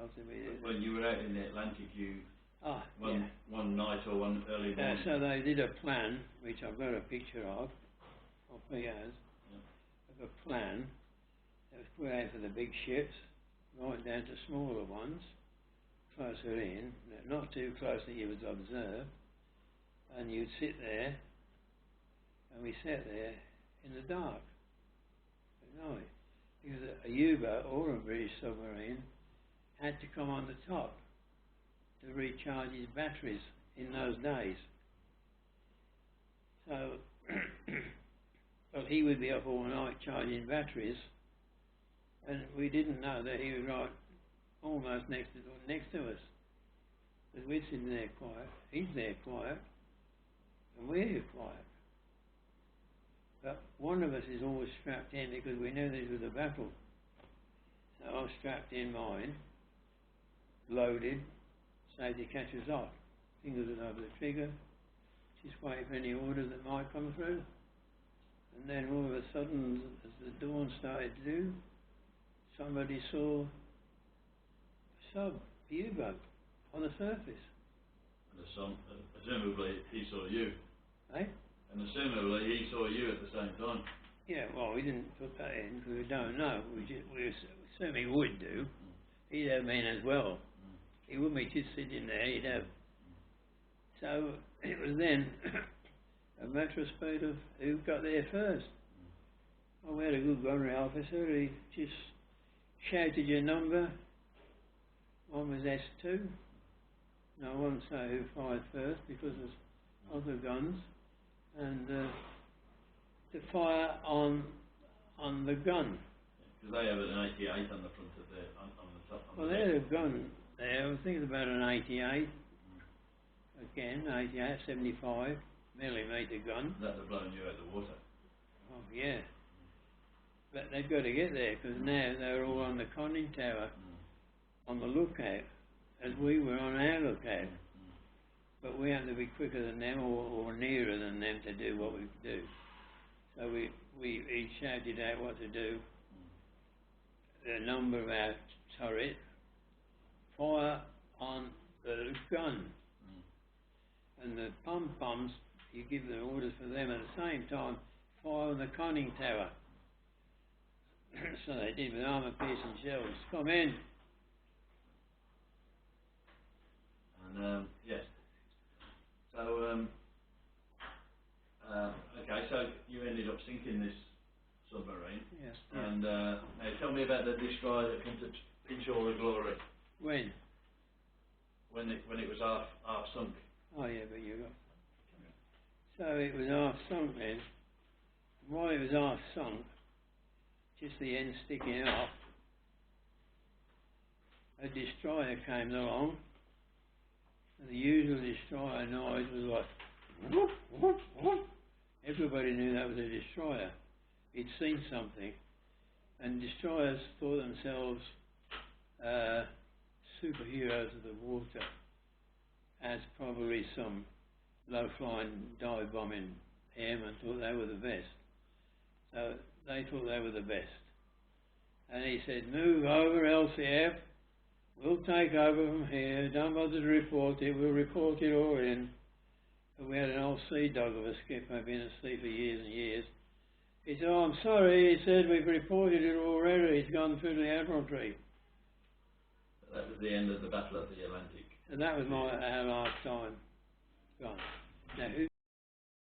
else would be there. When you were out in the Atlantic, you yeah. one night or one early morning. So they did a plan, which I've got a picture of Piaz, of a plan that was put out for the big ships, right down to smaller ones, closer in, not too close that you would observe, and you'd sit there, and we sat there in the dark at night, because a U-boat or a British submarine had to come on the top to recharge his batteries in those days. So, well, he would be up all night charging batteries, and we didn't know that he was right almost next to us. Because we're sitting there quiet, he's there quiet, and we're here quiet. But one of us is always strapped in because we knew this was a battle. So I was strapped in mine, loaded, safety catches off. Fingers are over the trigger, just waiting for any orders that might come through. And then all of a sudden, as the dawn started to do, somebody saw a sub, a U-boat, on the surface. And assumably he saw you. Eh? And assumably he saw you at the same time. Yeah, well, we didn't put that in because we don't know. We certainly would do. He'd have been as well. He wouldn't be just sitting there, he'd have. So it was then a matter of speed of who got there first. Well, we had a good gunnery officer. He just shouted your number. One was S2. No, I won't say who fired first because there's other guns. And to fire on the gun. Because they have an 88 on the front of on the top. Well, they had a gun there. I think it's about an 88. Again, 88, 75 millimetre gun. That would have blown you out of the water. Oh, yeah. But they've got to get there because now they're all on the conning tower on the lookout, as we were on our lookout. But we had to be quicker than them or nearer than them to do what we could do. So we each shouted out what to do. The number of our turret, fire on the gun. And the pom-poms, you give them orders for them at the same time, fire on the conning tower. So they did with armour-piercing shells. Come in. And yes. So okay, so you ended up sinking this submarine. Yes. And now tell me about the destroyer that came to pinch all the glory. When? When it was half sunk. Oh yeah, but you got. So it was half sunk then. While it was half sunk, just the end sticking off, a destroyer came along, and the usual destroyer noise was like whoop, whoop, whoop. Everybody knew that was a destroyer. He'd seen something, and destroyers thought themselves superheroes of the water, as probably some low-flying dive-bombing airmen thought they were the best. So they thought they were the best. And he said, move over LCF, we'll take over from here, don't bother to report it, we'll report it all in. But we had an old sea dog of a skipper, been at sea for years and years. He said, oh, I'm sorry, he said, we've reported it already, it's gone through the Admiralty. That was the end of the Battle of the Atlantic. And that was our last time.